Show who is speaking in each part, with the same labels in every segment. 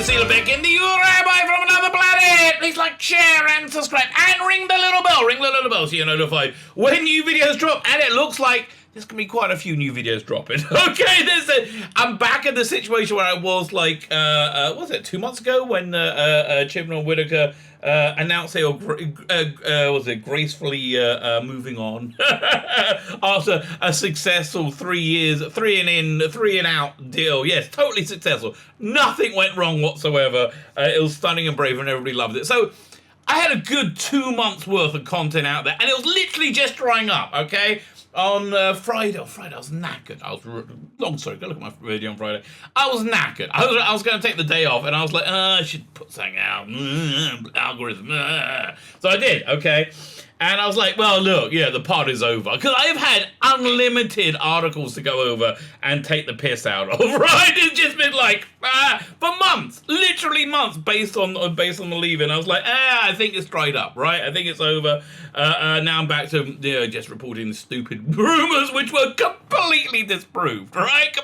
Speaker 1: Tzvi Lebetkin, the Rabbi from another planet. Please like, share, and subscribe, and ring the little bell so you're notified when new videos drop. And it looks like there's going to be quite a few new videos dropping. Okay, I'm back in the situation where I was like, was it 2 months ago when Chibnall and Whitaker announced they were gracefully moving on after a successful 3 years, three and out deal. Yes, totally successful. Nothing went wrong whatsoever. It was stunning and brave, and everybody loved it. So I had a good 2 months worth of content out there, and it was literally just drying up. Okay. On Friday, I was knackered. Long story, go look at my video on Friday. I was knackered. I was going to take the day off, and I was like, I should put something out. Algorithm. So I did, okay? And I was like, well, look, yeah, the part is over. Because I've had unlimited articles to go over and take the piss out of, right? It's just been like, for months, literally months, based on the leaving. I was like, I think it's dried up, right? I think it's over. Now I'm back to just reporting stupid rumors, which were completely disproved, right?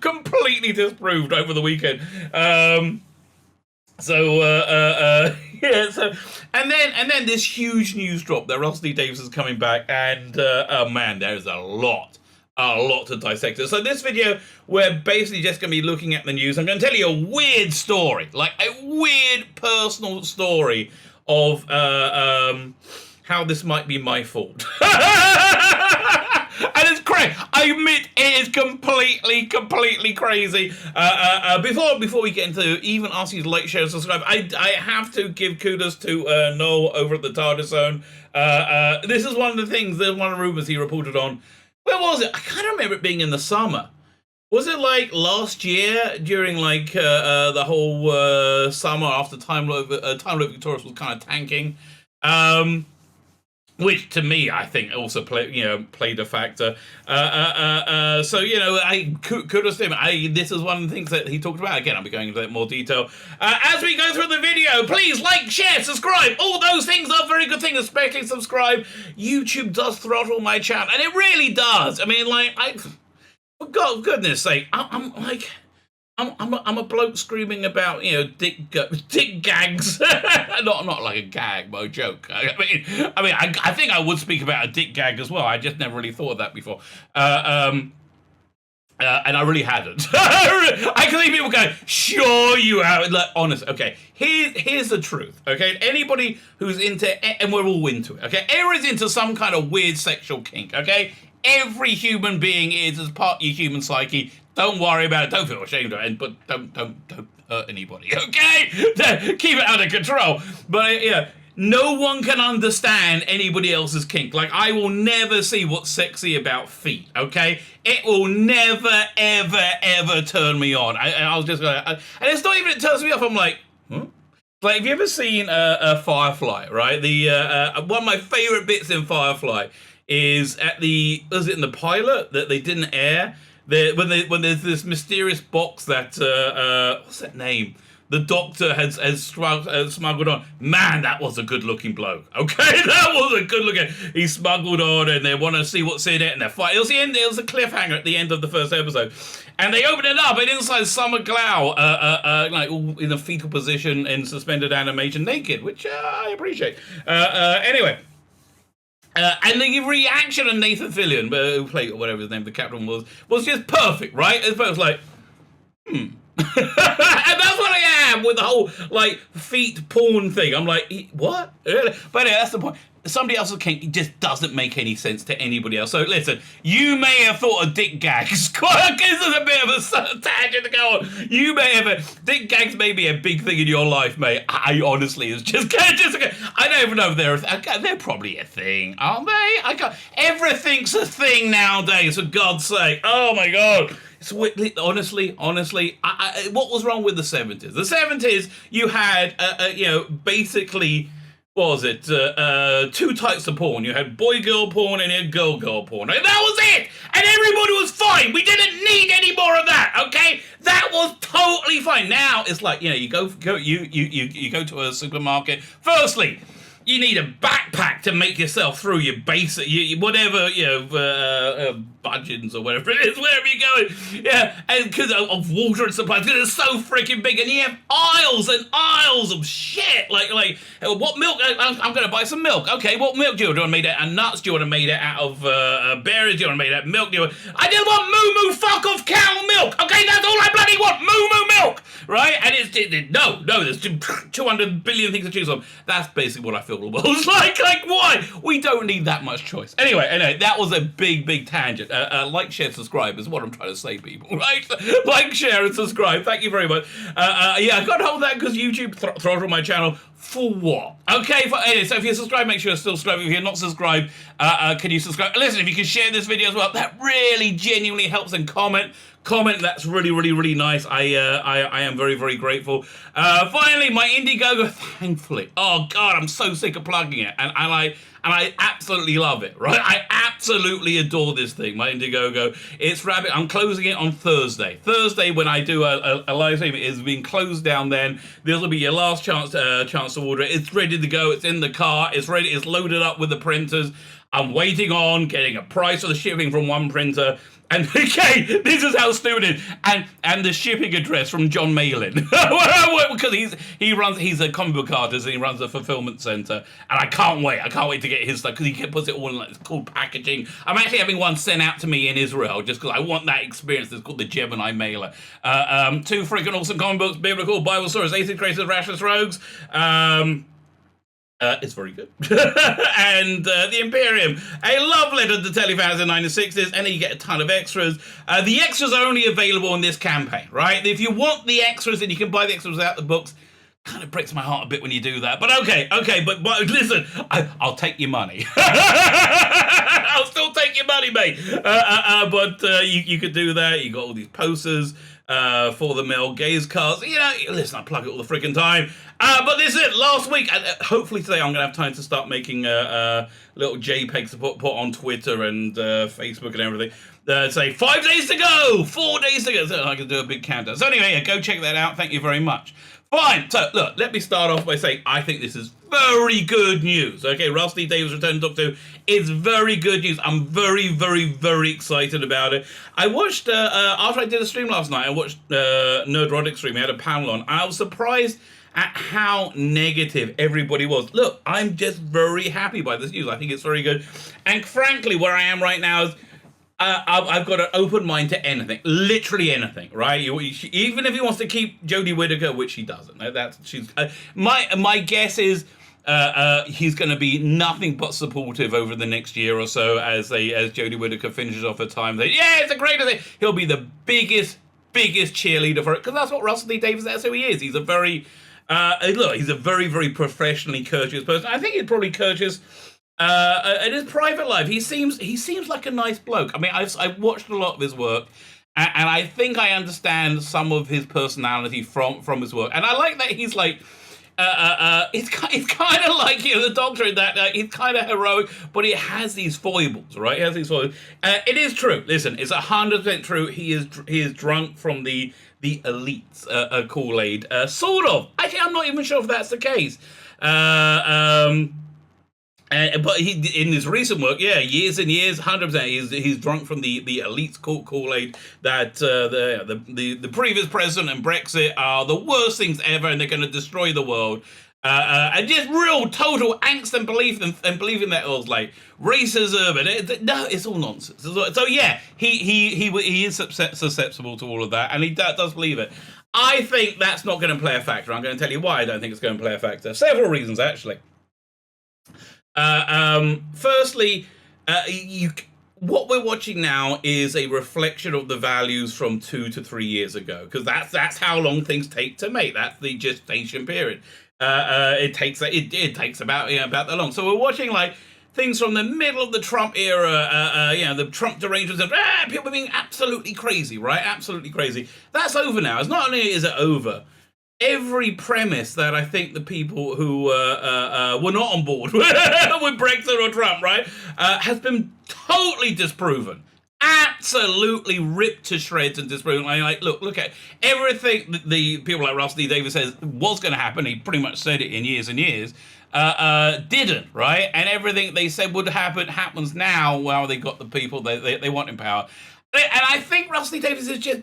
Speaker 1: Completely disproved over the weekend. Yeah, so and then this huge news drop that Russell D. Davies is coming back, and oh man, there's a lot to dissect. So this video, we're basically just going to be looking at the news. I'm going to tell you a weird story, like a weird personal story of how this might be my fault. And it's crazy. I admit it is completely crazy. Before we get into even asking you to like, share, and subscribe, I have to give kudos to Noel over at the TARDIS Zone. This is one of the things, one of the rumors he reported on. Where was it? I can't remember it being in the summer. Was it like last year during like the whole summer after Time Lord Victorious was kind of tanking? Which to me, I think, also played a factor. So kudos to him. This is one of the things that he talked about. Again, I'll be going into more detail as we go through the video. Please like, share, subscribe. All those things are very good things, especially subscribe. YouTube does throttle my channel, and it really does. I mean, like, for goodness sake, I'm a bloke screaming about dick gags, not like a gag, but a joke. I think I would speak about a dick gag as well. I just never really thought of that before, and I really hadn't. I can see people going, "Sure, you have." Like, honest. Okay, here's the truth. Okay, anybody who's into, and we're all into it. Okay, everyone's into some kind of weird sexual kink. Okay, every human being is as part of your human psyche. Don't worry about it. Don't feel ashamed of it. But don't hurt anybody, okay? Keep it under control. But no one can understand anybody else's kink. Like, I will never see what's sexy about feet, okay? It will never, ever turn me on. I was just going and it's not even it turns me off. I'm like, Like, have you ever seen Firefly, right? One of my favorite bits in Firefly is was it in the pilot that they didn't air? When there's this mysterious box that what's that name? The Doctor has smuggled on. Man, that was a good-looking bloke. Okay, that was a good-looking. He smuggled on, and they want to see what's in it, and they're fighting. It was a cliffhanger at the end of the first episode, and they open it up, and inside Summer Glau, like all in a fetal position in suspended animation, naked, which I appreciate. Anyway. And the reaction of Nathan Fillion, who played whatever his name, the captain was just perfect, right? It was like, And that's what I am with the whole, like, feet porn thing. I'm like, what? Really? But that's the point. Somebody else's kink just doesn't make any sense to anybody else. So listen, you may have thought of dick gags. This is a bit of a tangent to go on. You may have dick gags may be a big thing in your life, mate. I honestly, it's just I don't even know if they're probably a thing, aren't they? Everything's a thing nowadays, for God's sake. Oh my God. Honestly, what was wrong with the 70s? The 70s, you had, basically, what was it? Two types of porn. You had boy-girl porn and you had girl-girl porn. And that was it! And everybody was fine! We didn't need any more of that, okay? That was totally fine. Now, it's like, you go to a supermarket. Firstly, You need a backpack to make yourself through your basic, whatever, budgeons or whatever it is, wherever you're going. Yeah, and because of water and supplies, because it's so freaking big, and you have aisles and aisles of shit. Like what milk? I'm going to buy some milk. Okay, what milk do you want to make it out of? Nuts? Do you want to make it out of berries? Do you want to make it out of milk? I just want moo fuck off cow milk. Okay, that's all I bloody want. Moo milk, right? And no, there's 200 billion things to choose from. That's basically what I feel the world's like. Like, why? We don't need that much choice. Anyway, that was a big tangent. Like, share, subscribe is what I'm trying to say, people. Right? Like, share, and subscribe. Thank you very much. Yeah, I can't hold that because YouTube throttled my channel. For what? Okay, anyway, so if you're subscribed, make sure you're still subscribed. If you're not subscribed, can you subscribe? Listen, if you can share this video as well, that really genuinely helps. And comment, that's really nice. I am very grateful. Finally, my Indiegogo, thankfully. Oh God, I'm so sick of plugging it, and I absolutely love it, right? I absolutely adore this thing, my Indiegogo. It's Rabbi. I'm closing it on Thursday. Thursday, when I do a live stream, it is being closed down then. This will be your last chance to order it. It's ready to go. It's in the car. It's ready. It's loaded up with the printers. I'm waiting on getting a price for the shipping from one printer. And okay, this is how stupid it is. And the shipping address from John Malin. Because he's a comic book artist and he runs a fulfillment center. And I can't wait to get his stuff because he puts it all in like cool packaging. I'm actually having one sent out to me in Israel just because I want that experience. It's called the Gemini Mailer. 2 freaking awesome comic books, biblical, Bible stories, atheist creators, rashless rogues. It's very good. And the Imperium, a love letter to telefans in the 1960s, and then you get a ton of extras. The extras are only available in this campaign, right? If you want the extras, and you can buy the extras without the books, kind of breaks my heart a bit when you do that. But okay, but listen, I'll take your money. I'll still take your money, mate. But you could do that. You got all these posters for the Mel Gaze cards. Listen, I plug it all the freaking time. But this is it. Last week, and hopefully today I'm going to have time to start making little JPEGs to put on Twitter and Facebook and everything. Say 5 days to go, 4 days to go. So I can do a big countdown. So anyway, go check that out. Thank you very much. Fine. So look, let me start off by saying I think this is very good news. Okay, Rusty Davies Return to Doctor Who is very good news. I'm very excited about it. I watched after I did a stream last night. I watched Nerdrotic stream. He had a panel on. I was surprised at how negative everybody was. Look, I'm just very happy by this news. I think it's very good. And frankly, where I am right now is I've got an open mind to anything, literally anything, right? Even if he wants to keep Jodie Whittaker, which he doesn't. My guess is he's going to be nothing but supportive over the next year or so as Jodie Whittaker finishes off her time. Yeah, it's a great thing. He'll be the biggest cheerleader for it because that's what Russell T Davies. That's who he is. He's a very he's a very professionally courteous person. I think he'd probably courteous in his private life. He seems like a nice bloke. I mean, I've watched a lot of his work, and I think I understand some of his personality from his work. And I like that he's like, it's kind of like the Doctor in that he's kind of heroic, but he has these foibles, right? He has these foibles. It is true. Listen, it's 100% true. He is drunk from the elite's Kool-Aid, sort of. Actually, I'm not even sure if that's the case. But he, in his recent work, years and years, 100%, he's drunk from the elite's Kool-Aid that the previous president and Brexit are the worst things ever, and they're going to destroy the world. And just real total angst and believing that it was like racism and no, it's all nonsense. So yeah, he is susceptible to all of that, and he does believe it. I think that's not going to play a factor. I'm going to tell you why I don't think it's going to play a factor. Several reasons actually. Firstly, what we're watching now is a reflection of the values from 2 to 3 years ago, because that's how long things take to make. That's the gestation period. It takes about that long. So we're watching like things from the middle of the Trump era, the Trump derangements of people being absolutely crazy, right? Absolutely crazy. That's over now. It's not only is it over, every premise that I think the people who were not on board with Brexit or Trump, right, has been totally disproven. Absolutely ripped to shreds and disproven. Like, look at everything the people like Russell T Davies says was going to happen. He pretty much said it in years and years. didn't, right? And everything they said would happen happens now while they got the people they want in power. And I think Rusty Davies is just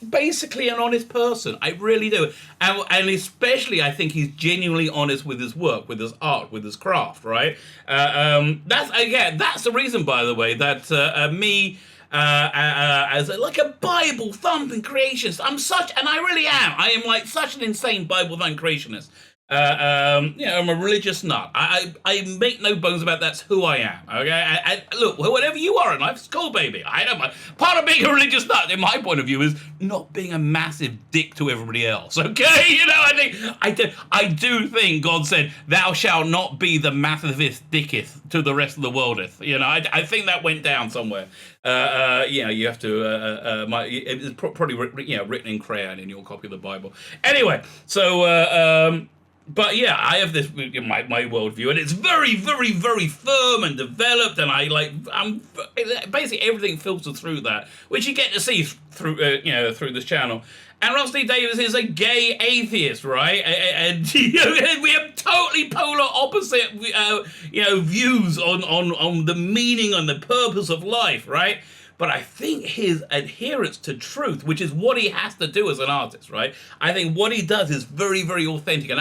Speaker 1: basically an honest person. I really do. And especially, I think he's genuinely honest with his work, with his art, with his craft, right? That's the reason, by the way, that me... as like a Bible thumping creationist, and I really am. I am like such an insane Bible thumping creationist. I'm a religious nut. I make no bones about that's who I am. Okay, look, whatever you are in life, it's cool, baby. I don't mind. Part of being a religious nut, in my point of view, is not being a massive dick to everybody else. Okay, I do think God said, "Thou shalt not be the massivest dicketh to the rest of the worldeth." I think that went down somewhere. You have to. It's probably written in crayon in your copy of the Bible. Anyway, so. But yeah, I have this my worldview, and it's very, very, very firm and developed, and I'm basically everything filters through that, which you get to see through through this channel. And Rusty Davies is a gay atheist, right? And we have totally polar opposite views on the meaning and the purpose of life, right? But I think his adherence to truth, which is what he has to do as an artist, right? I think what he does is very, very authentic. And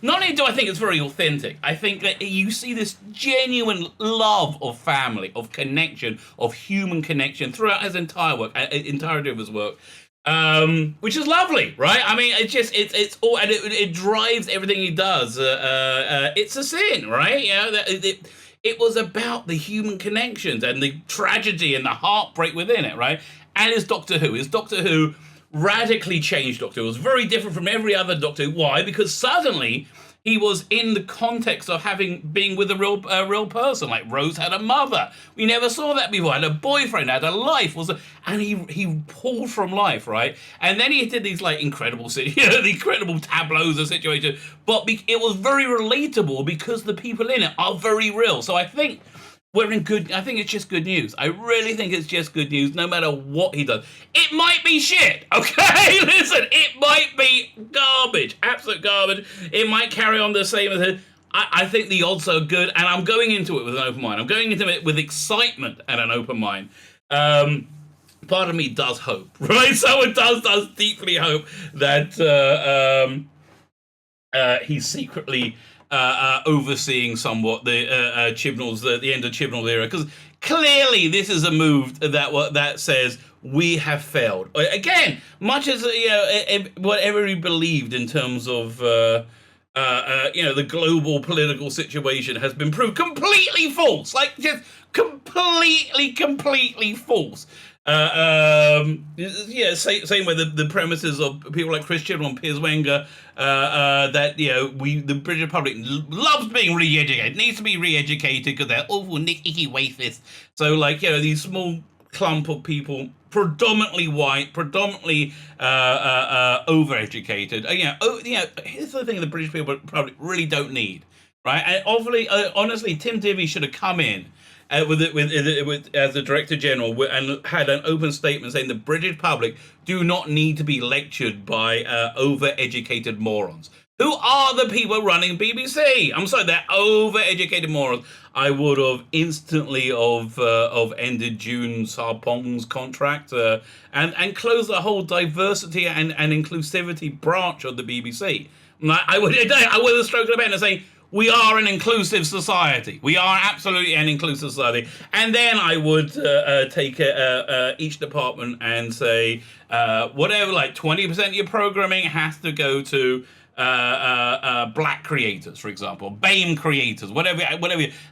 Speaker 1: not only do I think it's very authentic, I think that you see this genuine love of family, of connection, of human connection throughout his entirety of his work. Which is lovely, right? I mean, it's all, and it drives everything he does. It's a sin, right? It was about the human connections and the tragedy and the heartbreak within it, right? And his Doctor Who radically changed Doctor Who. It was very different from every other Doctor Who. Why? Because suddenly he was in the context of being with a real person. Like Rose had a mother. We never saw that before. Had a boyfriend, had a life. And he pulled from life, right? And then he did these incredible, the incredible tableaus of situation. But it was very relatable because the people in it are very real. So I think we're in good. I think it's just good news. I really think it's just good news, no matter what he does. It might be shit, okay? Listen, it might be garbage, absolute garbage. It might carry on the same as it. I think the odds are good, and I'm going into it with an open mind. I'm going into it with excitement and an open mind. Part of me does hope, right? So it does deeply hope that he's secretly overseeing somewhat the Chibnall's the end of Chibnall's era, because clearly this is a move that says we have failed again. Much as whatever he believed in terms of the global political situation has been proved completely false, just completely false. Same way the premises of people like Chris Chibnall and Piers Wenger, that the British public loves being re-educated, needs to be re-educated because they're awful icky racists. So these small clump of people, predominantly white, predominantly overeducated. Here's the thing: the British people probably really don't need, right? And honestly, Tim Davies should have come in with as the Director General and had an open statement saying the British public do not need to be lectured by over-educated morons. Who are the people running BBC? I'm sorry, they're over-educated morons. I would have instantly ended June Sarpong's contract and closed the whole diversity and inclusivity branch of the BBC. I would have stroked the pen and say, we are an inclusive society. We are absolutely an inclusive society. And then I would take each department and say, whatever, 20% of your programming has to go to black creators, for example, BAME creators, whatever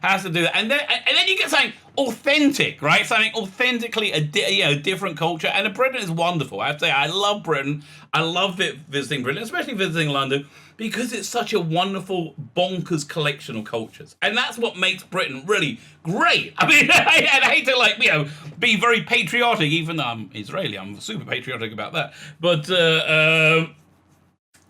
Speaker 1: has to do that. And then you get something authentic, right? Something authentically a different culture. And Britain is wonderful. I have to say, I love Britain. I love visiting Britain, especially visiting London, because it's such a wonderful, bonkers collection of cultures. And that's what makes Britain really great. I mean, I hate to, be very patriotic, even though I'm Israeli. I'm super patriotic about that. But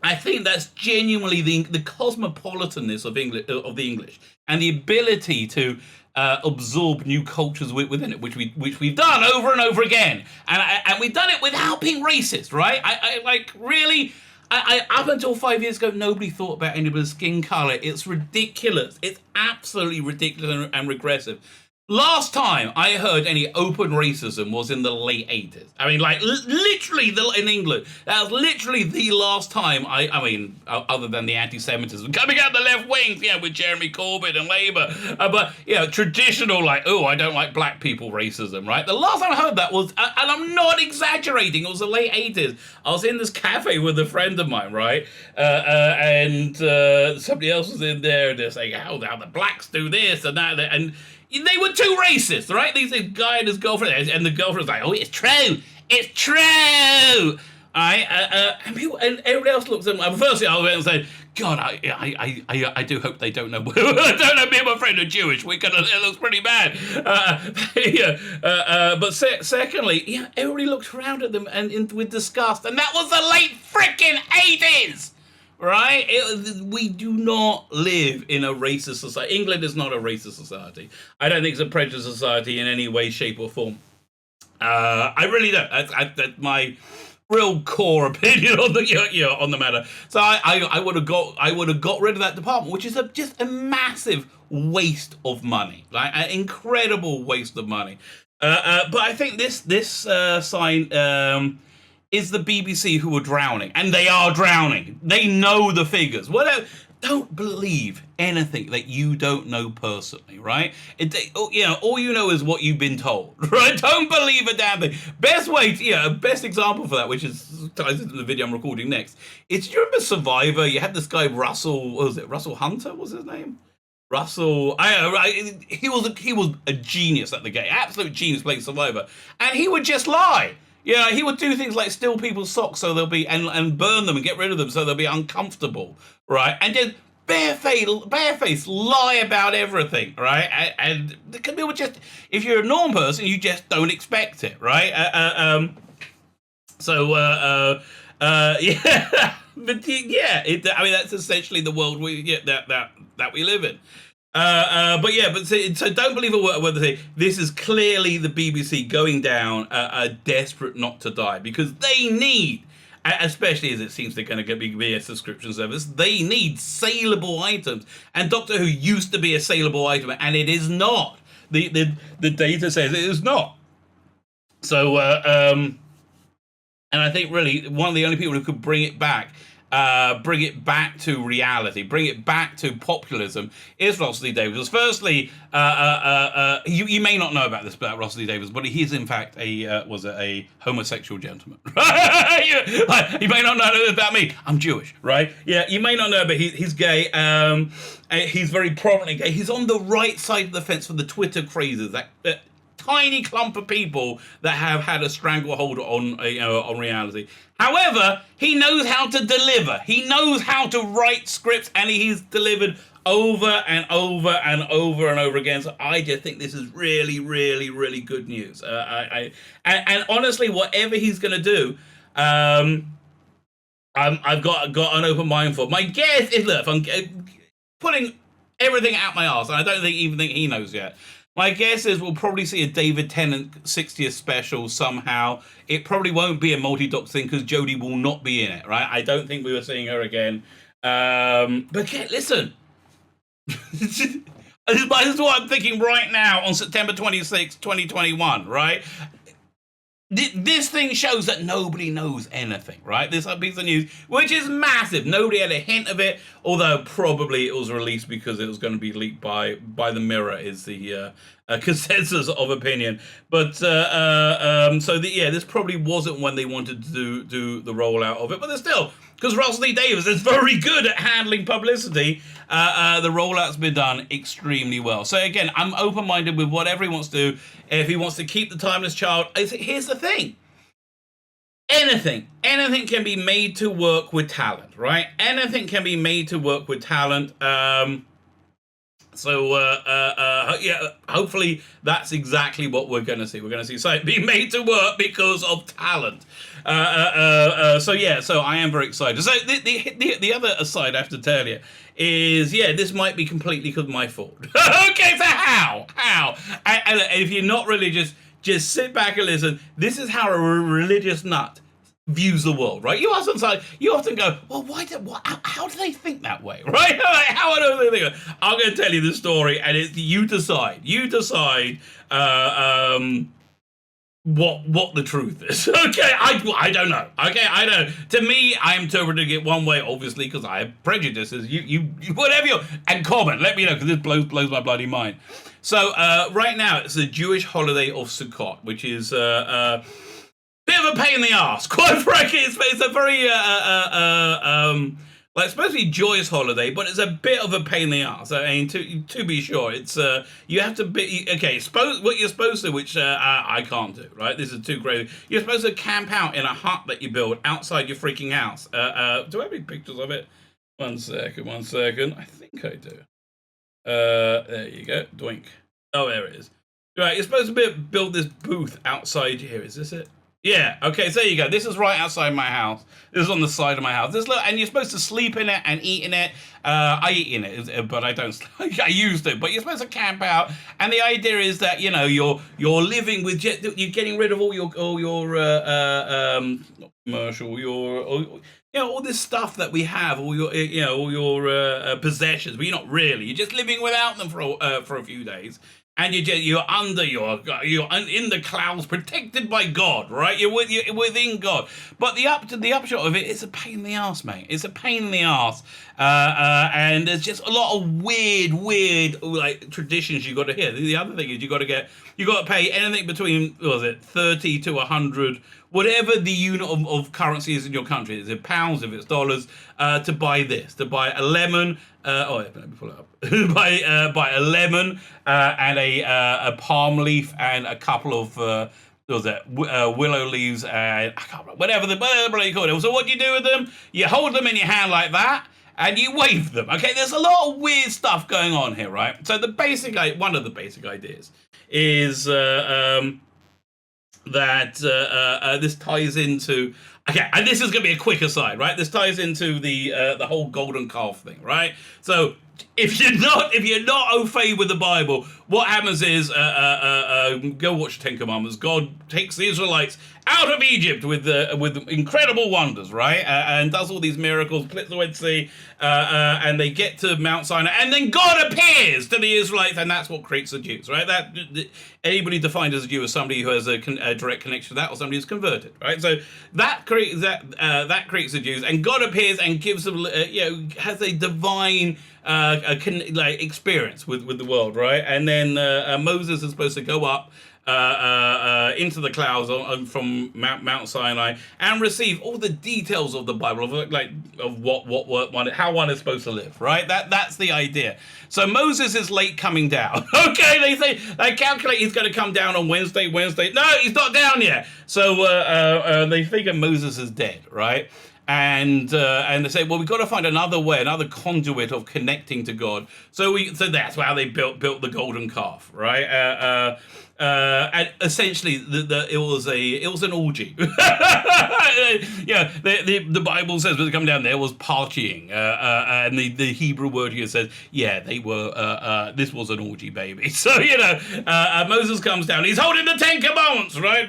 Speaker 1: I think that's genuinely the cosmopolitanness of the English, and the ability to absorb new cultures within it, which we've done over and over again, and we've done it without being racist, right? up until 5 years ago, nobody thought about anybody's skin color. It's ridiculous. It's absolutely ridiculous and regressive. Last time I heard any open racism was in the late 80s. I mean, like, literally in England. That was literally the last time I mean, other than the anti-Semitism coming out the left wing, with Jeremy Corbyn and Labour. But, traditional, like, oh, I don't like black people racism, right? The last time I heard that was, and I'm not exaggerating, it was the late 80s. I was in this cafe with a friend of mine, right? And somebody else was in there, and they're saying, how the blacks do this and that, and they were too racist, right? This guy and his girlfriend, and the girlfriend was like, "Oh, it's true, all right?" And everybody else looks at them. Firstly, I went and said, "God, I do hope they don't know. I don't know. Me and my friend are Jewish. It looks pretty bad." But secondly, everybody looked around at them with disgust, and that was the late freaking 80s. Right? We do not live in a racist society. England is not a racist society. I don't think it's a prejudiced society in any way, shape, or form. I really don't. That's my real core opinion on the matter. So I would have got rid of that department, which is just a massive waste of money, like an incredible waste of money. But I think this sign. Is the BBC who are drowning, and they are drowning. They know the figures. Don't believe anything that you don't know personally, right? All you know is what you've been told, right? Don't believe a damn thing. Best example for that, which ties into the video I'm recording next. Do you remember Survivor? You had this guy Russell. What was it? Russell Hunter was his name. Russell, he was a genius at the game, absolute genius playing Survivor, and he would just lie. Yeah, he would do things like steal people's socks so they'll be and burn them and get rid of them so they'll be uncomfortable, right? And just barefaced lie about everything, right? And people just, if you're a normal person, you just don't expect it, right? That's essentially the world that we live in. So don't believe a word they say. This is clearly the BBC going down, desperate not to die, because they need, especially as it seems they're going to be a subscription service, they need saleable items. And Doctor Who used to be a saleable item, and it is not. The data says it is not. So, and I think really one of the only people who could bring it back to reality, bring it back to populism, is Russell T Davies. Firstly, you may not know about this about Russell T Davies, but he is in fact a homosexual gentleman. You may not know about me. I'm Jewish, right? Yeah, you may not know, but he's gay. He's very prominently gay. He's on the right side of the fence for the Twitter crazes. That tiny clump of people that have had a stranglehold on reality. However, he knows how to deliver. He knows how to write scripts, and he's delivered over and over and over and over again. So I just think this is really, really, really good news. And honestly, whatever he's going to do, I've got an open mind for. My guess is, look, if I'm putting everything out my arse, and I don't even think he knows yet. My guess is we'll probably see a David Tennant 60th special somehow. It probably won't be a multi-doc thing because Jodie will not be in it, right? I don't think we were seeing her again. But listen. This is what I'm thinking right now on September 26, 2021, right? This thing shows that nobody knows anything, right? This piece of news, which is massive. Nobody had a hint of it, although probably it was released because it was going to be leaked by the Mirror, is the consensus of opinion. But this probably wasn't when they wanted to do the rollout of it. But there's still, because Russell T Davies is very good at handling publicity, the rollout's been done extremely well. So again, I'm open-minded with whatever he wants to do. If he wants to keep the Timeless Child, here's the thing. Anything can be made to work with talent, right? Anything can be made to work with talent. Hopefully that's exactly what we're going to see. We're going to see something being made to work because of talent. So I am very excited. So the other aside I have to tell you is, this might be completely because of my fault. Okay, so how? And if you're not religious, just sit back and listen. This is how a religious nut views the world, right? You often go, well, how do they think that way, right? Like, how on earth do they think? I'm going to tell you the story, and you decide. What the truth is. Okay, I don't know. Okay, I don't. To me, I am interpreting it one way, obviously, because I have prejudices. You whatever you and comment. Let me know, because this blows my bloody mind. So right now, it's the Jewish holiday of Sukkot, which is bit of a pain in the ass. Quite frankly, it's a very like, it's supposed to be a joyous holiday, but it's a bit of a pain in the ass. I mean, to be sure, it's you have to be okay. What you're supposed to, which I can't do. Right, this is too crazy. You're supposed to camp out in a hut that you build outside your freaking house. Do I have any pictures of it? One second. I think I do. There you go. Doink. Oh, there it is. Right, you're supposed to build this booth outside here. Is this it? Yeah, okay, so there you go. This is right outside my house. This is on the side of my house. And you're supposed to sleep in it and eat in it. I eat in it, but I don't. I used to. But you're supposed to camp out, and the idea is that you're living with. You're getting rid of all your not commercial, all this stuff that we have, all your possessions. But you're not really. You're just living without them for a few days. And you're in the clouds, protected by God, right? You're within God. But the upshot of it is a pain in the ass, mate. It's a pain in the ass, and there's just a lot of weird like traditions you got to hear. The other thing is you got to pay anything between 30 to 100, whatever the unit of currency is in your country. Is it pounds? If it's dollars, to buy a lemon. Let me pull it up. buy a lemon and a palm leaf and a couple of willow leaves and I can't remember, whatever you call it. So what do you do with them? You hold them in your hand like that and you wave them. Okay, there's a lot of weird stuff going on here, right? So one of the basic ideas is that this ties into. Okay, and this is going to be a quick aside, right? This ties into the whole golden calf thing, right? So if you're not au fait with the Bible, what happens is go watch Ten Commandments. God takes the Israelites out of Egypt with incredible wonders, right? And does all these miracles, splits the Red Sea, and they get to Mount Sinai, and then God appears to the Israelites, and that's what creates the Jews, right? That anybody defined as a Jew is somebody who has a direct connection to that, or somebody who's converted, right? So that creates the Jews, and God appears and gives them, has a divine experience with the world, right? And then Moses is supposed to go up into the clouds from Mount Sinai and receive all the details of the Bible, of how one is supposed to live, right? That's the idea. So Moses is late coming down. Okay, they calculate he's going to come down on Wednesday. No, he's not down yet. So they figure Moses is dead, right? And they say, well, we've got to find another way, another conduit of connecting to God. So that's how they built the golden calf, right? And essentially, it was an orgy. The Bible says when they come down, there was partying, and the Hebrew word here says, they were. This was an orgy, baby. So Moses comes down. He's holding the Ten Commandments, right?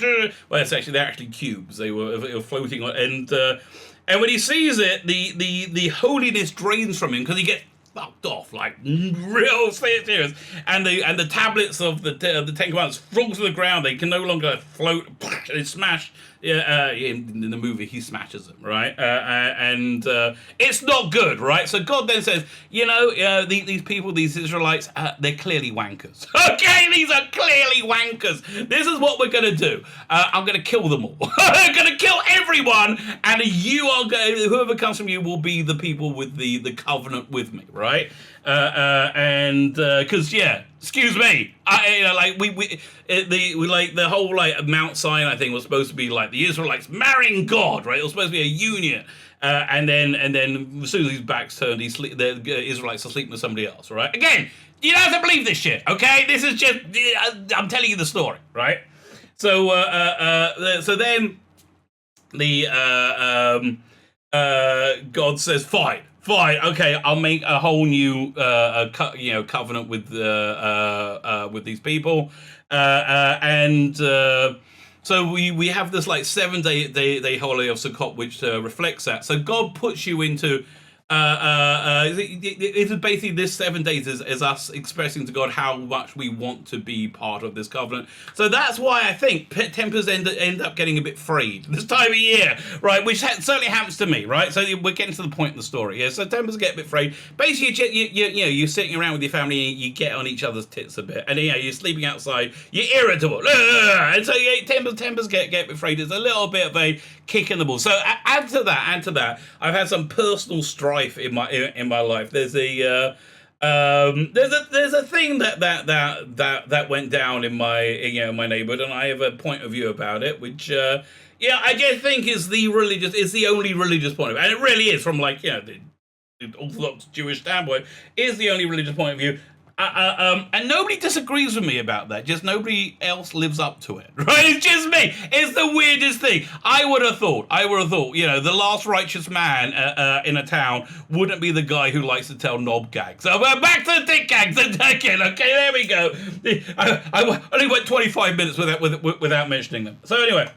Speaker 1: Well, they're actually cubes. They were floating on, and when he sees it, the holiness drains from him because he gets fucked off, like real serious. And the tablets of the Ten Commandments fall to the ground. They can no longer float. They smash. In the movie, he smashes them, right? And it's not good, right? So God then says, these people, these Israelites, they're clearly wankers. Okay, these are clearly wankers. This is what we're going to do. I'm going to kill them all. I'm going to kill everyone, and whoever comes from you will be the people with the covenant with me, right? Because excuse me, the whole Mount Sinai thing was supposed to be like the Israelites marrying God, right? It was supposed to be a union, and then as soon as his back's turned, the Israelites are sleeping with somebody else, right? Again, you don't have to believe this shit, okay? This is just I'm telling you the story, right? So then God says, fine, okay, I'll make a whole new covenant with these people, so So we have this like 7-day holiday of Sukkot, which reflects that. So God puts you into. It is basically this 7 days is us expressing to God how much we want to be part of this covenant. So that's why I think tempers end up getting a bit frayed this time of year, right? Which certainly happens to me, right? So we're getting to the point in the story here. So tempers get a bit frayed. Basically, you're sitting around with your family and you get on each other's tits a bit, and you're sleeping outside. You're irritable, and so tempers get a bit frayed. It's a little bit of a kick in the ball. So add to that, I've had some personal strife in my life. There's a thing that went down in my neighborhood, and I have a point of view about it, which I just think is the only religious point of view, and it really is from the Orthodox Jewish standpoint, is the only religious point of view. And nobody disagrees with me about that. Just nobody else lives up to it, right? It's just me. It's the weirdest thing. I would have thought, the last righteous man in a town wouldn't be the guy who likes to tell knob gags. So back to the dick gags again. Okay, there we go. I only went 25 minutes without mentioning them. So anyway,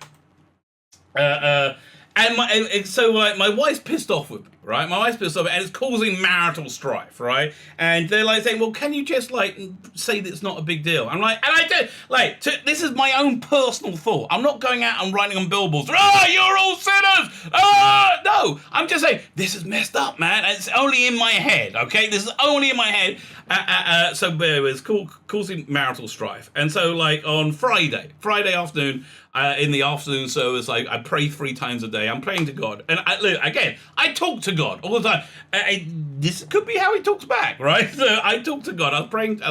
Speaker 1: my wife's pissed off with me, right? My wife's pissed off, and it's causing marital strife, right? And they're like saying, well, can you just say that it's not a big deal? I'm like, and I do, this is my own personal thought. I'm not going out and writing on billboards, you're all sinners! No, I'm just saying, this is messed up, man. It's only in my head, okay? This is only in my head. So it's causing marital strife. And so on Friday afternoon, in the afternoon service, I pray 3 times a day. I'm praying to God. And I talk to God all the time. This could be how he talks back, right? So I talk to God. I was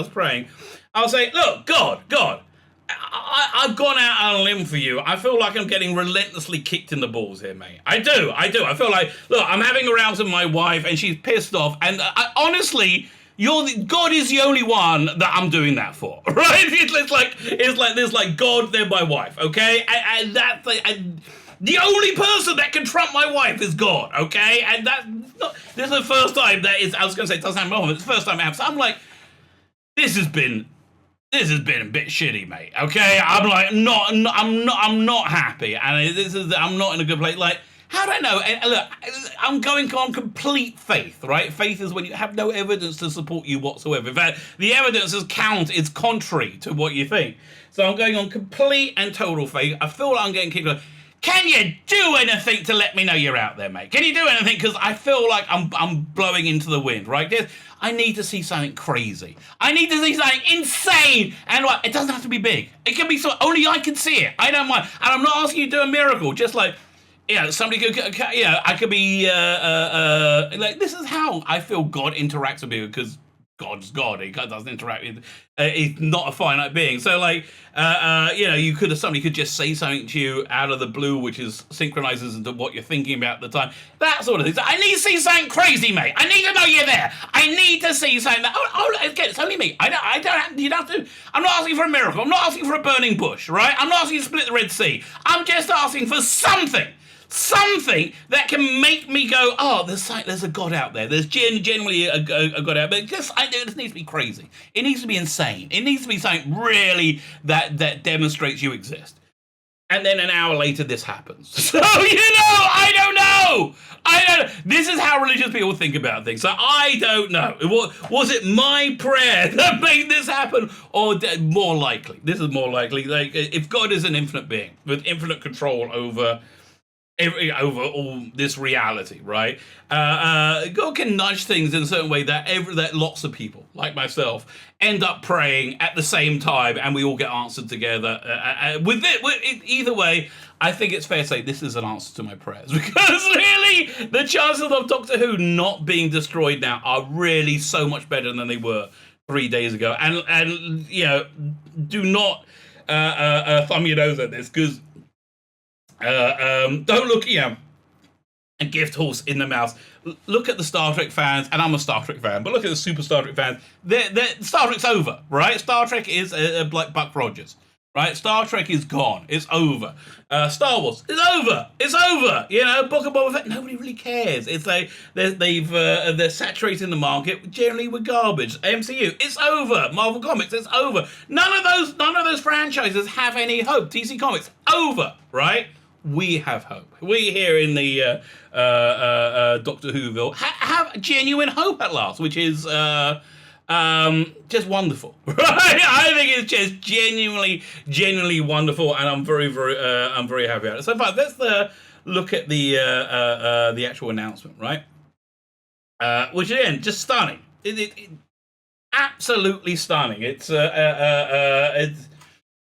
Speaker 1: praying. I was saying, look, God, I've gone out on a limb for you. I feel like I'm getting relentlessly kicked in the balls here, mate. I do. I feel like, look, I'm having a row with my wife, and she's pissed off. And honestly, God is the only one that I'm doing that for, right? It's like God, then my wife, okay? And that's the only person that can trump my wife is God, okay? And this is the first time I was going to say it doesn't happen often, it's the first time it happens. So I'm like, this has been a bit shitty, mate, okay? I'm like, I'm not happy, and I'm not in a good place, how do I know? And look, I'm going on complete faith, right? Faith is when you have no evidence to support you whatsoever. In fact, the evidence is contrary to what you think. So I'm going on complete and total faith. I feel like I'm getting kicked off. Can you do anything to let me know you're out there, mate? Can you do anything? Because I feel like I'm blowing into the wind, right? I need to see something crazy. I need to see something insane. And it doesn't have to be big. It can be only I can see it. I don't mind. And I'm not asking you to do a miracle. Just somebody could, I could be, this is how I feel God interacts with me, because God's God. He doesn't interact with, he's not a finite being. So, somebody could just say something to you out of the blue, which synchronizes into what you're thinking about at the time. That sort of thing. So I need to see something crazy, mate. I need to know you're there. I need to see something again, it's only me. You don't have to, I'm not asking for a miracle. I'm not asking for a burning bush, right? I'm not asking you to split the Red Sea. I'm just asking for something that can make me go, there's a God out there. There's genuinely a God out there. This needs to be crazy. It needs to be insane. It needs to be something really that demonstrates you exist. And then an hour later, this happens. So, I don't know. This is how religious people think about things. So I don't know. Was it my prayer that made this happen? Or more likely? This is more likely. If God is an infinite being with infinite control over all this reality, right? God can nudge things in a certain way that lots of people, like myself, end up praying at the same time, and we all get answered together. Either way, I think it's fair to say this is an answer to my prayers, because really, the chances of Doctor Who not being destroyed now are really so much better than they were 3 days ago. And do not thumb your nose at this, because don't look, a gift horse in the mouth. Look at the Star Trek fans, and I'm a Star Trek fan, but look at the super Star Trek fans. Star Trek's over, right? Star Trek is like Buck Rogers. right? Star Trek is gone. It's over. Star Wars is over. It's over. You know, Book of Boba Fett. Nobody really cares. It's like they're saturating the market generally with garbage. MCU, it's over. Marvel Comics, it's over. None of those franchises have any hope. DC Comics, over. Right? We have hope. We here in the Doctor Whoville have genuine hope at last, which is just wonderful, right? I think it's just genuinely wonderful, and I'm very happy about it. So, let's look at the actual announcement, right? Which again, just stunning. It absolutely stunning. It's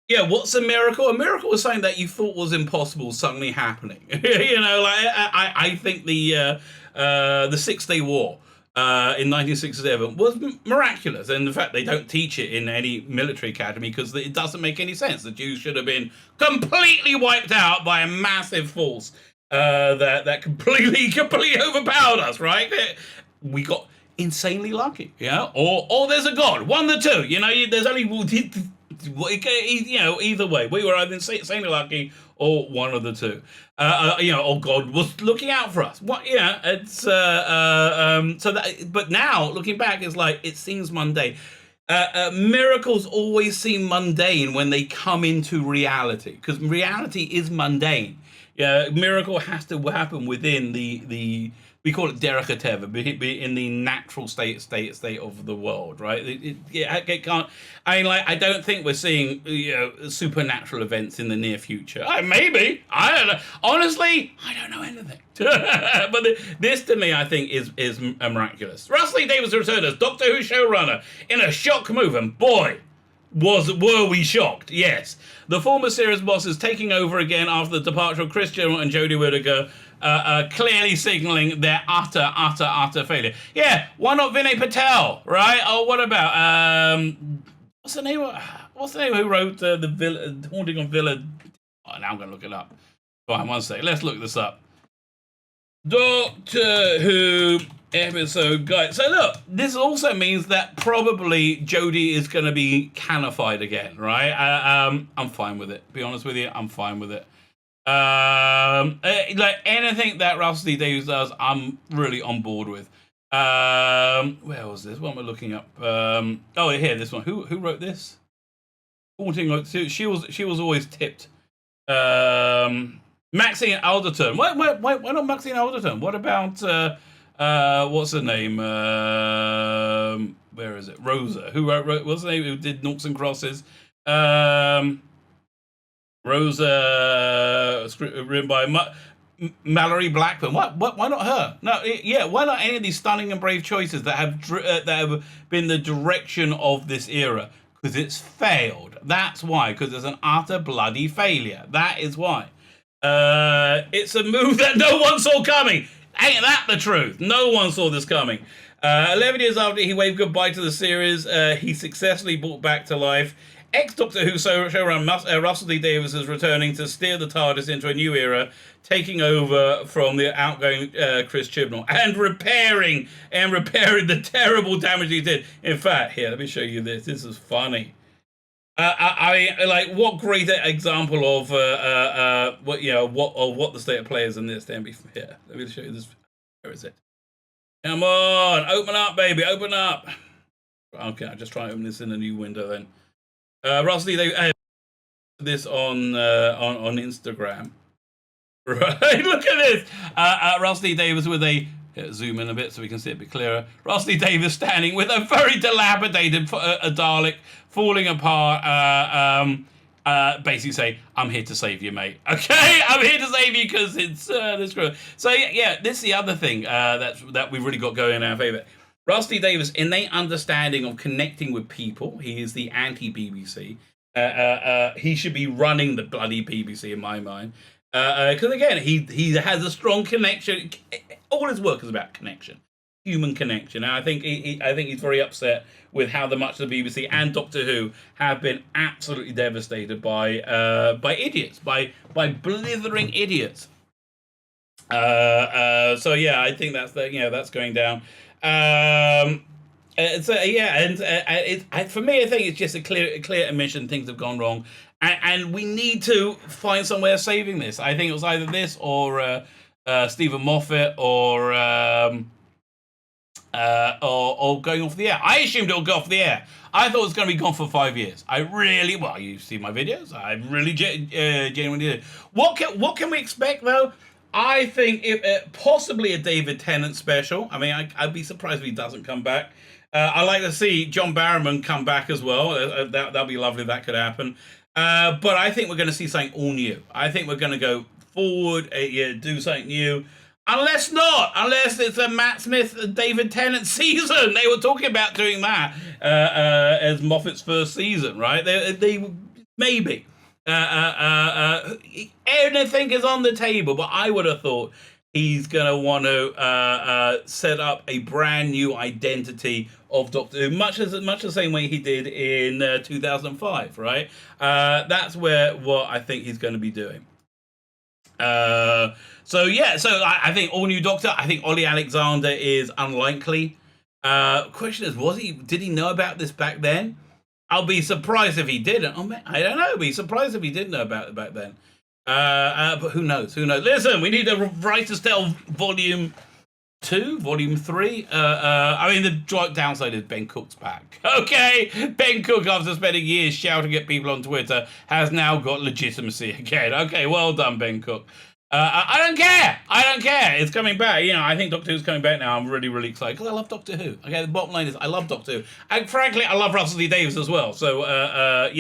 Speaker 1: yeah. What's a miracle? A miracle is something that you thought was impossible suddenly happening. You know, like I think the 6-Day War in 1967 was miraculous, and in fact they don't teach it in any military academy because it doesn't make any sense. The Jews should have been completely wiped out by a massive force that completely overpowered us, right? We got insanely lucky, yeah, or there's a god, one of the two, you know. There's only, you know, either way we were either insanely lucky or one of the two. You know, or God was looking out for us. What? Yeah, it's so that. But now looking back, it's like it seems mundane. Miracles always seem mundane when they come into reality, because reality is mundane. Yeah, miracle has to happen within the we call it derech hateva, be in the natural state of the world, right? It can't. I mean, like, I don't think we're seeing, you know, supernatural events in the near future. Maybe, I don't know. Honestly, I don't know anything. But this to me, I think, is miraculous. Russell T Davies returned as Doctor Who showrunner in a shock move, and boy, were we shocked? Yes, the former series boss is taking over again after the departure of Chris Chibnall and Jodie Whittaker, clearly signaling their utter failure. Yeah, why not Vinay Patel, right? Oh, what about what's the name who wrote the Haunting on Villa? Oh, now I'm gonna look it up. Fine, one sec. Let's look this up. Doctor Who episode guide. So look, this also means that probably Jodie is going to be canified again, right? I'm fine with it. Be honest with you, I'm fine with it. Like anything that Russell T Davies does, I'm really on board with. Where was this? What am I looking up? Oh, here, this one. Who wrote this? Haunting. She was always tipped. Maxine Alderton. Why not Maxine Alderton? What about what's her name? Where is it? Rosa. Who wrote what's her name? Who did Noughts and Crosses? Rosa, written by Mallory Blackburn. Why not her? No, yeah. Why not any of these stunning and brave choices that have been the direction of this era? Because it's failed. That's why. Because it's an utter bloody failure. That is why. It's a move that no one saw coming. Ain't that the truth? No one saw this coming. 11 years after he waved goodbye to the series, he successfully brought back to life. Ex-Doctor Who showrunner Russell T Davies is returning to steer the TARDIS into a new era, taking over from the outgoing Chris Chibnall and repairing the terrible damage he did. In fact, here, let me show you this. This is funny. I like, what great example of what the state of play is in this. Then here, let me show you this. Where is it? Come on, open up, baby, open up. Okay, I'll just try and open this in a new window then. Russell T Davies, this on Instagram. Right, look at this. Russell T Davies with a zoom in a bit so we can see it a bit clearer. Russell T Davies standing with a very dilapidated Dalek falling apart. Basically say, "I'm here to save you, mate." Okay, I'm here to save you because it's this crew. So yeah, this is the other thing that we've really got going in our favour. Russell T Davies' innate understanding of connecting with people. He is the anti-BBC. He should be running the bloody BBC in my mind. Because again, he has a strong connection. All his work is about connection, human connection. And I think he's very upset with how much the BBC and Doctor Who have been absolutely devastated by idiots, by blithering idiots. So yeah, I think that's going down. So yeah, and for me, I think it's just a clear admission things have gone wrong, and we need to find some way of saving this. I think it was either this or Stephen Moffat or going off the air. I assumed it would go off the air. I thought it was going to be gone for 5 years. Well, you see my videos. I really genuinely did. What can we expect though? I think possibly a David Tennant special. I mean, I'd be surprised if he doesn't come back. I'd like to see John Barrowman come back as well. That'd be lovely if that could happen. But I think we're going to see something all new. I think we're going to go forward, do something new. Unless it's a Matt Smith, David Tennant season. They were talking about doing that as Moffat's first season, right? They maybe. Anything is on the table, but I would have thought he's going to want to set up a brand new identity of Doctor Who, much the same way he did in 2005, right? That's what I think he's going to be doing. So I think all new Doctor. I think Ollie Alexander is unlikely. Question is, did he know about this back then? I'll be surprised if he didn't. Oh, man, I don't know. I'll be surprised if he did know about it back then. But who knows? Listen, we need a Writer's Tale Volume 2, Volume 3. I mean, the downside is Ben Cook's back. Okay, Ben Cook, after spending years shouting at people on Twitter, has now got legitimacy again. Okay, well done, Ben Cook. I don't care. It's coming back. I think Doctor Who's coming back now. I'm really, really excited because I love Doctor Who. Okay, the bottom line is I love Doctor Who. And frankly, I love Russell T Davies as well. So, up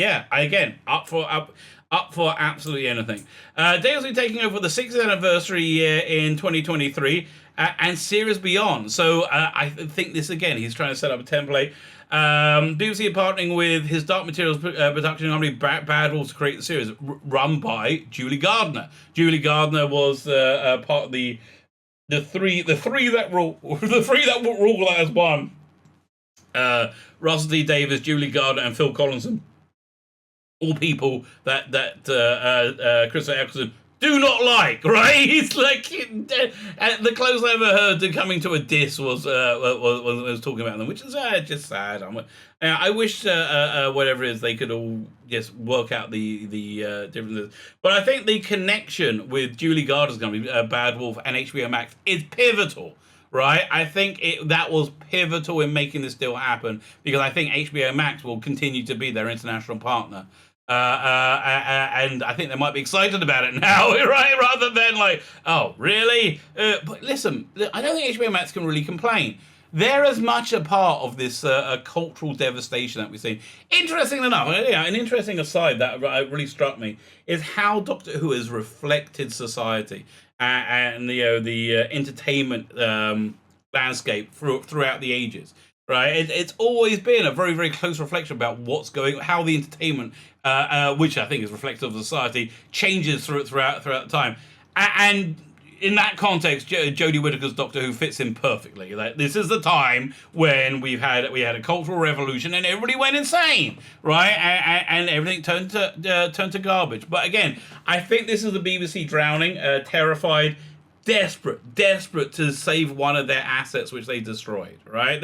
Speaker 1: for absolutely anything. Davies will be taking over the 60th anniversary year in 2023 and series beyond. So, I think this again, he's trying to set up a template. BBC are partnering with his Dark Materials production company Bad Wolves to create the series, run by Julie Gardner. Julie Gardner was part of the three that rule as one. Russell T Davies, Julie Gardner, and Phil Collinson, all people that Christopher Eccleston do not like, right? It's like the closest I ever heard to coming to a diss was talking about them, which is just sad. I wish whatever it is they could all just work out the differences. But I think the connection with Julie Gardner's company, Bad Wolf, and HBO Max is pivotal. Right, I think that was pivotal in making this deal happen because I think HBO Max will continue to be their international partner. And I think they might be excited about it now, right? Rather than like, oh, really? But listen, I don't think HBO Max can really complain. They're as much a part of this cultural devastation that we've seen. Interesting enough, an interesting aside that really struck me is how Doctor Who has reflected society and the entertainment landscape throughout the ages. Right, it's always been a very, very close reflection about how the entertainment, which I think is reflective of society, changes throughout the time. And in that context, Jodie Whittaker's Doctor Who fits in perfectly. Like, this is the time when we had a cultural revolution and everybody went insane, right? And everything turned to garbage. But again, I think this is the BBC drowning, terrified, desperate to save one of their assets which they destroyed, right?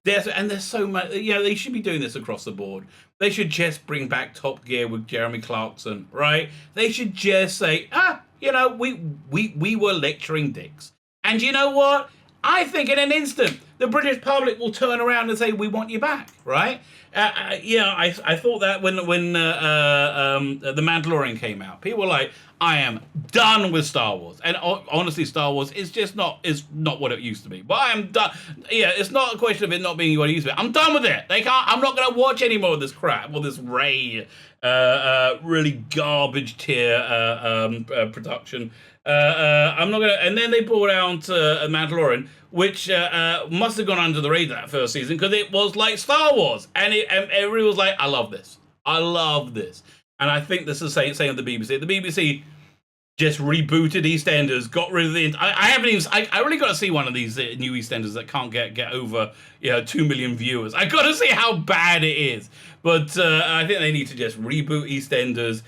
Speaker 1: There's so much, they should be doing this across the board. They should just bring back Top Gear with Jeremy Clarkson, right? They should just say, we were lecturing dicks. And you know what? I think in an instant, the British public will turn around and say, we want you back, right? I thought that when The Mandalorian came out, people were like, I am done with Star Wars. And honestly, Star Wars is not what it used to be. But I am done. Yeah, it's not a question of it not being what it used to be. I'm done with it. I'm not going to watch any more of this crap or this really garbage tier production. I'm not going to. And then they brought out Mandalorian, which must have gone under the radar that first season because it was like Star Wars. And everybody was like, I love this. And I think this is the same of the BBC. The BBC just rebooted EastEnders, got rid of the. I really got to see one of these new EastEnders that can't get over 2 million viewers. I got to see how bad it is. But I think they need to just reboot EastEnders,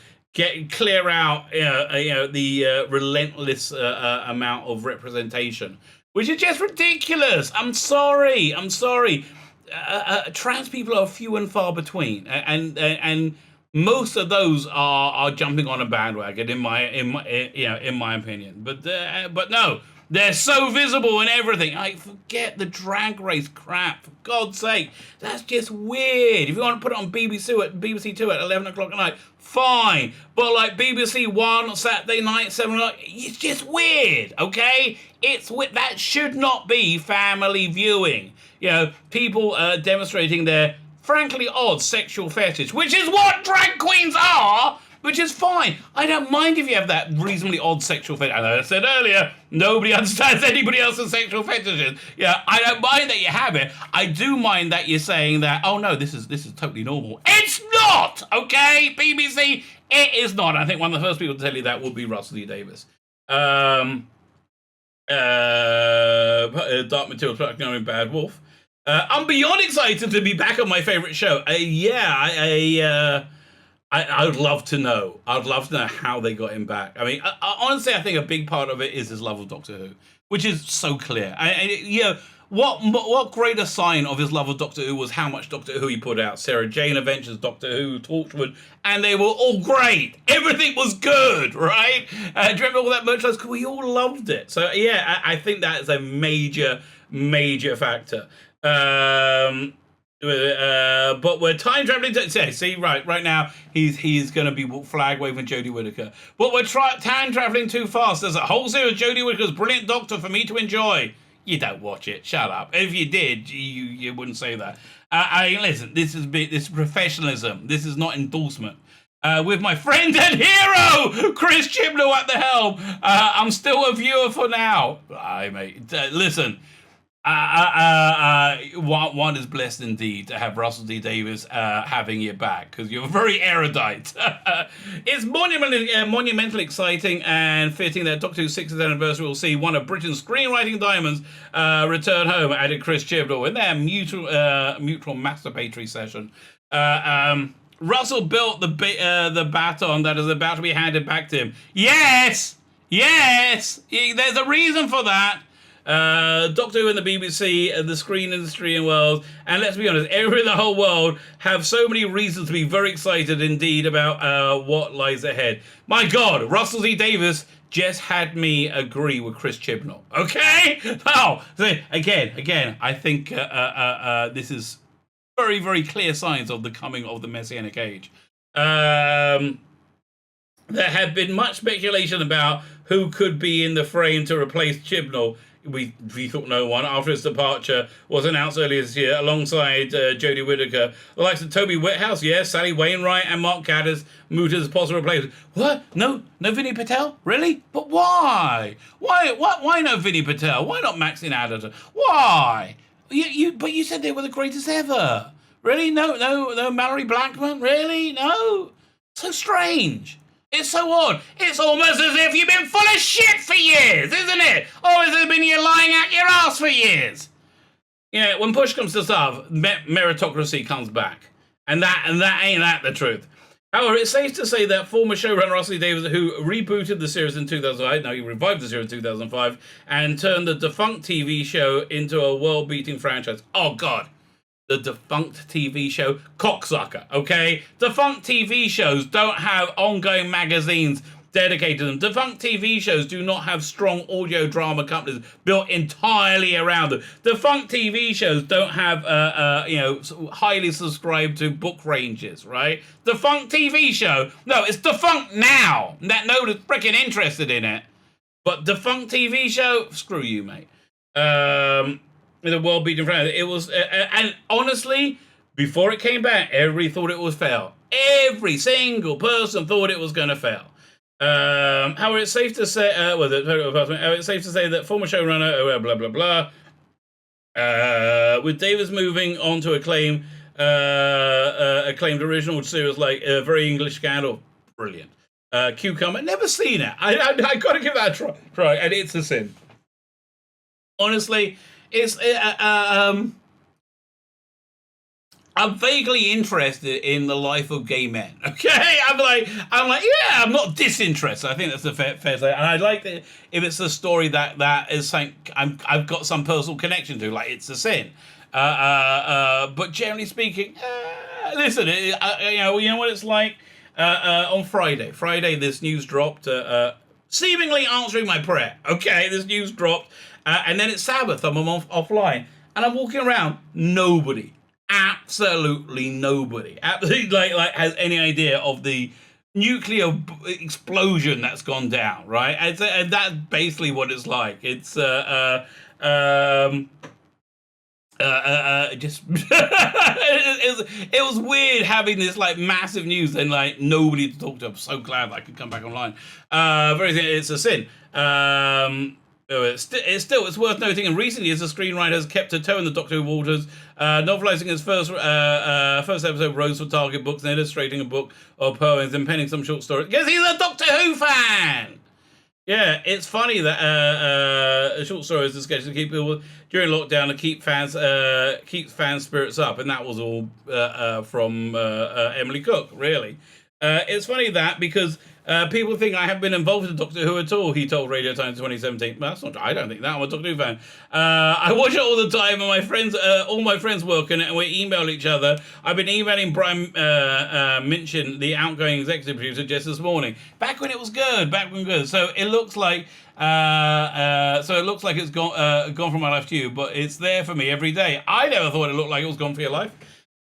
Speaker 1: clear out the relentless amount of representation, which is just ridiculous. I'm sorry. Trans people are few and far between, and most of those are jumping on a bandwagon in my opinion. But no, they're so visible and everything. I forget the drag race crap. For God's sake, that's just weird. If you want to put it on BBC Two at 11 o'clock at night, fine. But like BBC One on Saturday night, 7 o'clock, it's just weird. Okay, that should not be family viewing. People demonstrating their frankly odd sexual fetish, which is what drag queens are, which is fine. I don't mind if you have that reasonably odd sexual fetish. As I said earlier, nobody understands anybody else's sexual fetishes. I don't mind that you have it. I do mind that you're saying that, oh no, this is totally normal. It's not, okay, BBC, it is not. I think one of the first people to tell you that would be Russell D. Davies. Dark Materials Production Bad Wolf. I'm beyond excited to be back on my favorite show. I would love to know. I'd love to know how they got him back. I mean, honestly, I think a big part of it is his love of Doctor Who, which is so clear. What greater sign of his love of Doctor Who was how much Doctor Who he put out. Sarah Jane Adventures, Doctor Who, Torchwood, and they were all great. Everything was good, right? Do you remember all that merchandise? Because we all loved it. So yeah, I think that is a major factor. But we're time traveling to see right now he's going to be flag waving Jodie Whittaker. But we're time traveling too fast. There's a whole series of Jodie Whittaker's brilliant Doctor for me to enjoy. You don't watch it. Shut up. If you did, you wouldn't say that. Listen. This is professionalism. This is not endorsement. With my friend and hero Chris Chibnall at the helm. I'm still a viewer for now. Aye, mate. Listen. One is blessed indeed to have Russell D. Davies having you back, because you're very erudite. It's monumentally exciting and fitting that Doctor Who's 60th anniversary will see one of Britain's screenwriting diamonds return home, added Chris Chibnall in their mutual masturbatory session. Russell built the baton that is about to be handed back to him. Yes, there's a reason for that. Doctor Who and the BBC and the screen industry and world, and let's be honest, everyone in the whole world have so many reasons to be very excited indeed about what lies ahead. My God, Russell D. Davies just had me agree with Chris Chibnall. Okay? Oh, so again, I think this is very, very clear signs of the coming of the Messianic age. There have been much speculation about who could be in the frame to replace Chibnall. We thought no one, after his departure, was announced earlier this year, alongside Jodie Whittaker. The likes of Toby Whithouse, yes, Sally Wainwright, and Mark Gatiss moved as possible replacement. What? No Vinny Patel? Really? But why? Why no Vinny Patel? Why not Maxine Adder? Why? But you said they were the greatest ever. Really? No Mallory Blackman? Really? No? So strange. It's so odd. It's almost as if you've been full of shit for years, isn't it? Or has it been you lying out your ass for years? Yeah, when push comes to shove, meritocracy comes back. And that ain't the truth. However, it's safe to say that former showrunner Russell Davies, who rebooted the series in 2005, now he revived the series in 2005, and turned the defunct TV show into a world-beating franchise. Oh, God. The defunct TV show, cocksucker, okay? Defunct TV shows don't have ongoing magazines dedicated to them. Defunct TV shows do not have strong audio drama companies built entirely around them. Defunct TV shows don't have, highly subscribed to book ranges, right? Defunct TV show, no, it's defunct now. That nobody's freaking interested in it. But defunct TV show, screw you, mate. The world-beating franchise. It was, and honestly, before it came back, everybody thought it would fail. Every single person thought it was going to fail. However, it's safe to say, it's safe to say that former showrunner, blah blah blah, with Davies moving on to acclaimed original series like Very English Scandal, brilliant. Cucumber, never seen it. I got to give that a try, and it's a sin. Honestly. I'm vaguely interested in the life of gay men. Okay, I'm like, yeah, I'm not disinterested. I think that's a fair say, and I like it if it's a story that is something I've got some personal connection to. Like, it's a sin. But generally speaking, Listen, you know what it's like. On Friday, this news dropped, seemingly answering my prayer. Okay, this news dropped, and then it's Sabbath. I'm offline, and I'm walking around. Nobody, absolutely nobody, absolutely like has any idea of the nuclear explosion that's gone down. Right, and that's basically what it's like. It's just it was weird having this like massive news and like nobody to talk to. I'm so glad that I could come back online. It's a sin. It's worth noting in recent years the screenwriter has kept a toe in the Doctor Who waters, novelizing his first episode Rose for Target books and illustrating a book of poems and penning some short stories because he's a Doctor Who fan. Yeah, it's funny that short stories are scheduled to keep people during lockdown and keep fan spirits up, and that was all from Emily Cook. Really, it's funny that because people think I haven't been involved in Doctor Who at all. He told Radio Times 2017. Well, that's not. I don't think that. I'm a Doctor Who fan. I watch it all the time, and all my friends work in it, and we email each other. I've been emailing Brian Minchin, the outgoing executive producer, just this morning. Back when it was good. So it looks like. It's gone from my life to you, but it's there for me every day. I never thought it looked like it was gone for your life.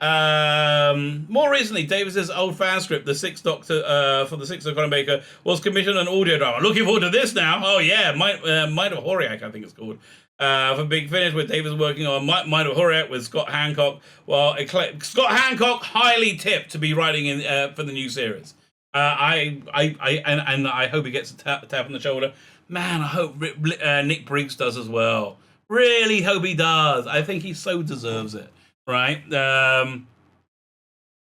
Speaker 1: More recently, Davies's old fan script, The Sixth Doctor, for the Sixth Doctor Colin Baker, was commissioned an audio drama. Looking forward to this now. Oh yeah, Mind of Horiak, I think it's called. For Big Finish, with Davies working on Mind of Horiak with Scott Hancock. Well, Scott Hancock highly tipped to be writing in for the new series. I hope he gets a tap on the shoulder. Man, I hope Nick Briggs does as well. Really hope he does. I think he so deserves it. Right.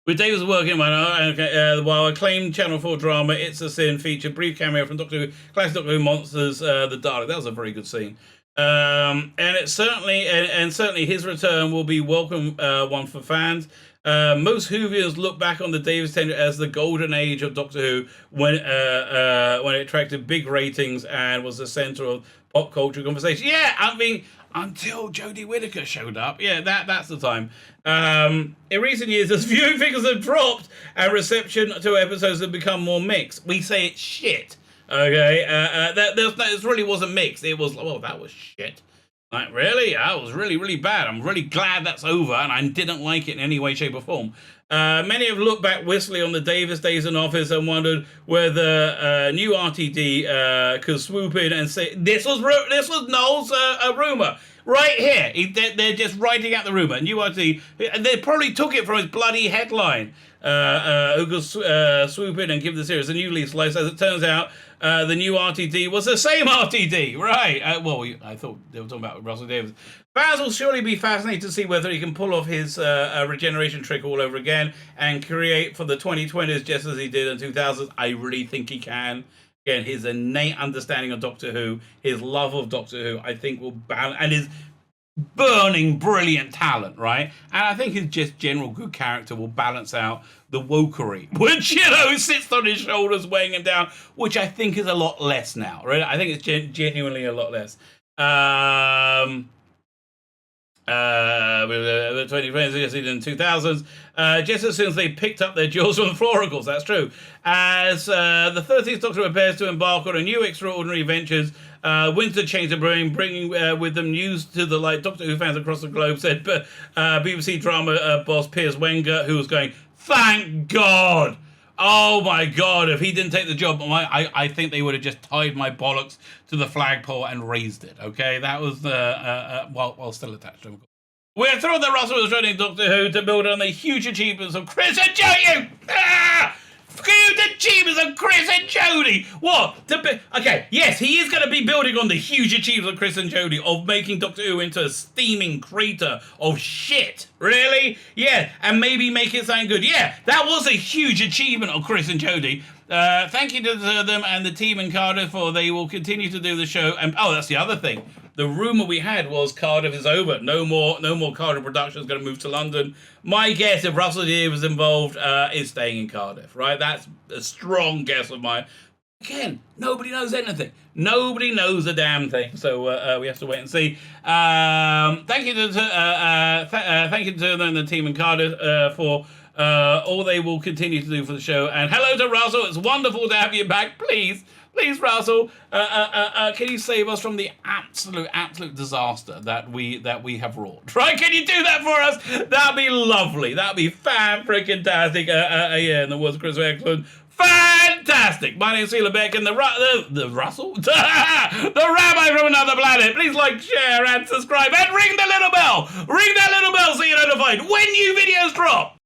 Speaker 1: With Davies working while acclaimed Channel 4 drama It's a Sin featured brief cameo from classic Doctor Who monsters, the Dalek. That was a very good scene. And it's certainly his return will be welcome one for fans. Most Whovians look back on the Davies tenure as the golden age of Doctor Who when it attracted big ratings and was the center of pop culture conversation. Yeah, I mean, until Jodie Whittaker showed up. Yeah, that's the time. In recent years, as viewing figures have dropped and reception to episodes have become more mixed. We say it's shit. Okay, that really wasn't mixed. It was, oh, that was shit. Like, really? That was really, really bad. I'm really glad that's over, and I didn't like it in any way, shape, or form. Many have looked back wistfully on the Davies days in office and wondered whether new RTD could swoop in and say, this was Noel's rumour. Right here. They're just writing out the rumour. New RTD, they probably took it from his bloody headline. Who could swoop in and give the series a new lease life. As it turns out, the new RTD was the same RTD, right? I thought they were talking about Russell Davies. Fans will surely be fascinated to see whether he can pull off his regeneration trick all over again and create for the 2020s just as he did in 2000s. I really think he can. Again, his innate understanding of Doctor Who, his love of Doctor Who, I think will balance, and his burning brilliant talent, right? And I think his just general good character will balance out the wokery, which, sits on his shoulders weighing him down, which I think is a lot less now, right? I think it's genuinely a lot less. With the 2020s in 2000s, just as soon as they picked up their jewels from the Floracles, that's true. As the 13th Doctor prepares to embark on a new extraordinary ventures, winter change the brewing, bringing with them news to the Doctor Who fans across the globe, said BBC drama boss Piers Wenger, who was going, thank God! Oh my God, if he didn't take the job, I think they would have just tied my bollocks to the flagpole and raised it, okay? That was, while still attached to him. We're thrilled that Russell was joining Doctor Who to build on the huge achievements of Chris and Jodie! Huge achievements of Chris and Jodie! What? Okay, yes, he is going to be building on the huge achievements of Chris and Jodie of making Doctor Who into a steaming crater of shit. Really? Yeah, and maybe make it sound good. Yeah, that was a huge achievement of Chris and Jodie. Thank you to them and the team in Cardiff, for they will continue to do the show. And that's the other thing. The rumour we had was Cardiff is over. No more Cardiff production is going to move to London. My guess, if Russell D was involved, is staying in Cardiff, right? That's a strong guess of mine. Again, nobody knows anything. Nobody knows a damn thing. So we have to wait and see. Thank you to them and the team in Cardiff for all they will continue to do for the show. And hello to Russell. It's wonderful to have you back. Please, Russell, can you save us from the absolute disaster that we have wrought? Right? Can you do that for us? That'd be lovely. That'd be fan-freaking-tastic. Yeah, in the words of Chris Excellent. Fantastic! My name's Tzvi Lebetkin, the Russell? the Rabbi from another planet. Please like, share, and subscribe, and ring the little bell! Ring that little bell so you're notified when new videos drop!